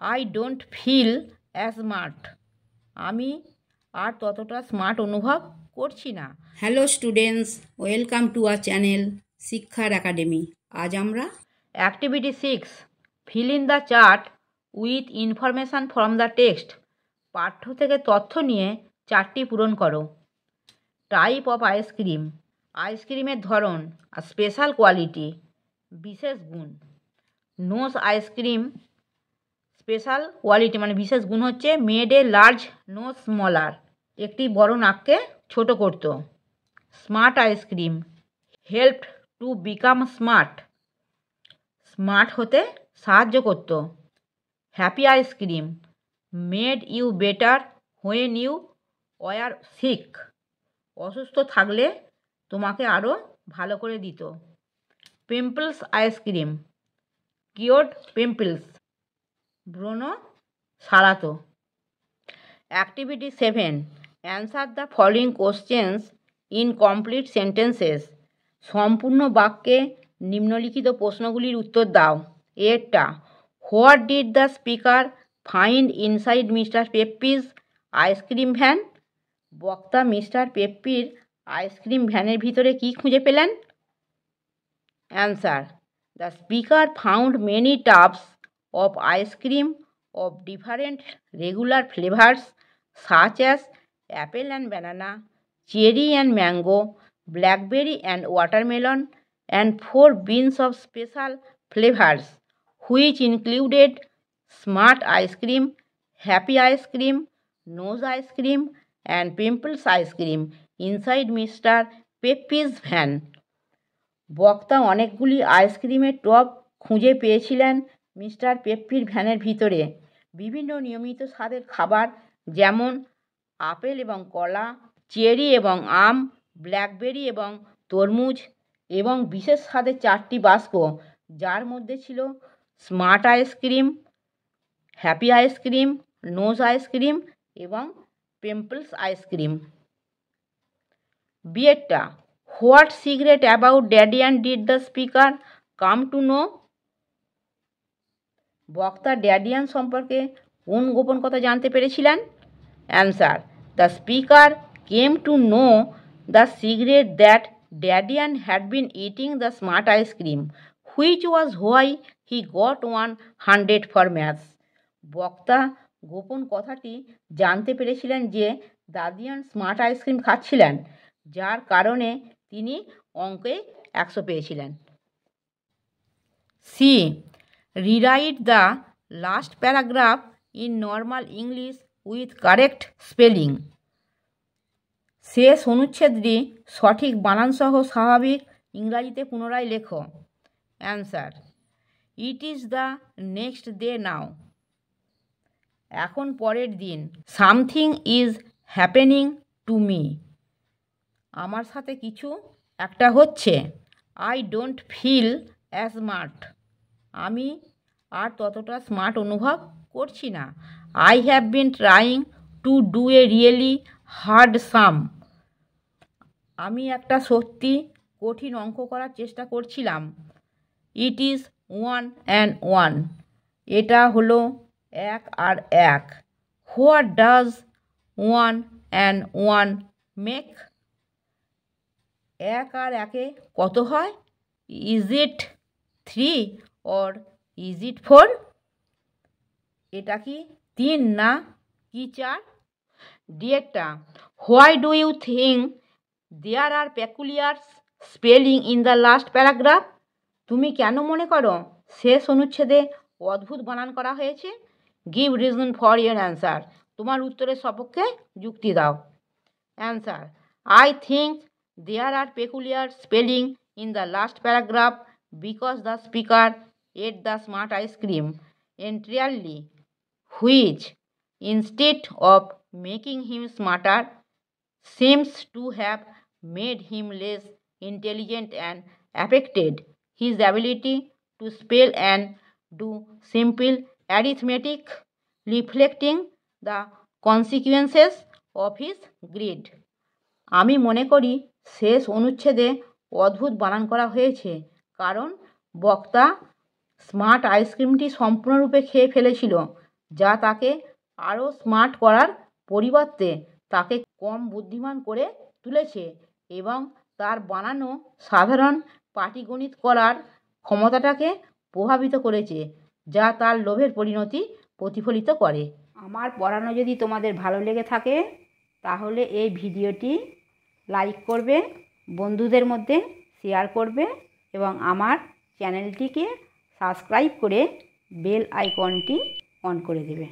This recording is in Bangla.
I don't feel as smart. আমি আর ততটা স্মার্ট অনুভব করছি না। Hello students, welcome to our channel শিক্ষার একাডেমি। আজ আমরা activity 6, fill in the chart with information from the text. পাঠ্য থেকে তথ্য নিয়ে চার্টটি পূরণ করো। টাইপ অফ আইসক্রিম, আইসক্রিমের ধরন, স্পেশাল কোয়ালিটি, বিশেষ গুণ। নোজ আইসক্রিম, স্পেশাল কোয়ালিটি মানে বিশেষ গুণ হচ্ছে made a large nose smaller, একটি বড় নাককে ছোট করত। Smart ice cream, helped to become smart, smart হতে সাহায্য করত। Happy ice cream, made you better when you were sick, অসুস্থ থাকলে তোমাকে আরও ভালো করে দিত। পিম্পলস আইসক্রিম, কিওরড পিম্পলস, ব্রণ সারাতো। Activity 7, answer the following questions in complete sentences. সম্পূর্ণ বাক্যে নিম্নলিখিত প্রশ্নগুলির উত্তর দাও। এরটা, what did the speaker find inside mister Peppy's ice cream van? বক্তা মিস্টার পেপ্পির আইসক্রিম ভ্যানের ভিতরে কী খুঁজে পেলেন? Answer, the speaker found many tubs of ice cream of different regular flavors such as apple and banana, cherry and mango, blackberry and watermelon, and 4 bins of special flavors which included smart ice cream, happy ice cream, nose ice cream, and pimples ice cream inside Mr. Peppy's van. বক্তা অনেকগুলি আইসক্রিমের টব খুঁজে পেয়েছিলেন মিস্টার পেপ্পির ভ্যানের ভিতরে। বিভিন্ন নিয়মিত স্বাদের খাবার যেমন আপেল এবং কলা, চেরি এবং আম, ব্ল্যাকবেরি এবং তরমুজ, এবং বিশেষ স্বাদের 4টি বাক্স, যার মধ্যে ছিল smart ice cream, happy ice cream, nose ice cream এবং পিম্পলস আইসক্রিম। বিয়েরটা, what secret about Daddy and did the speaker come to know? বক্তা ড্যাডিয়ান সম্পর্কে কোন গোপন কথা জানতে পেরেছিলেন? Answer, the speaker came to know the secret that ড্যাডিয়ান had been eating the smart ice cream which was why he got 100 for maths. বক্তা গোপন কথাটি জানতে পেরেছিলেন যে দাদিয়ান স্মার্ট আইসক্রিম খাচ্ছিলেন, যার কারণে তিনি অঙ্কে 100 পেয়েছিলেন। C, rewrite the last paragraph in normal English with correct spelling. শেষ অনুচ্ছেদটি সঠিক বানানসহ স্বাভাবিক ইংরাজিতে পুনরায় লেখো। Answer, it is the next day now, এখন পরের দিন। Something is happening to me, আমার সাথে কিছু একটা হচ্ছে। I don't feel as smart, আমি আর ততটা স্মার্ট অনুভব করছি না। I have been trying to do a really hard sum, আমি একটা সত্যি কঠিন অঙ্ক করার চেষ্টা করছিলাম। ইট ইজ 1 and 1, এটা হলো 1 আর 1। What does 1 and 1 make? 1 আর 1-এ কত হয়? Is it 3 or is it 4? এটা কি 3 না কি 4? ডিয়েরটা, why do you think there are peculiar spelling in the last paragraph? তুমি কেন মনে করো শেষ অনুচ্ছেদে অদ্ভুত বানান করা হয়েছে? Give reason for your answer, তোমার উত্তরের সপক্ষে যুক্তি দাও। Answer, I think there are peculiar spelling in the last paragraph because the speaker at the smart ice cream entirely, which instead of making him smarter seems to have made him less intelligent and affected his ability to spell and do simple arithmetic, reflecting the consequences of his greed. আমি মনে করি শেষ অনুচ্ছেদে অদ্ভুত বানান করা হয়েছে কারণ বক্তা স্মার্ট আইসক্রিমটি সম্পূর্ণরূপে খেয়ে ফেলেছিল, যা তাকে আরও স্মার্ট করার পরিবর্তে তাকে কম বুদ্ধিমান করে তুলেছে এবং তার বানানো সাধারণ পাটিগণিত করার ক্ষমতাটাকে প্রভাবিত করেছে, যা তার লোভের পরিণতি প্রতিফলিত করে। আমার পড়ানো যদি তোমাদের ভালো লেগে থাকে তাহলে এই ভিডিওটি লাইক করবে, বন্ধুদের মধ্যে শেয়ার করবে এবং আমার চ্যানেলটিকে সাবস্ক্রাইব করে বেল আইকনটি অন করে দেবে।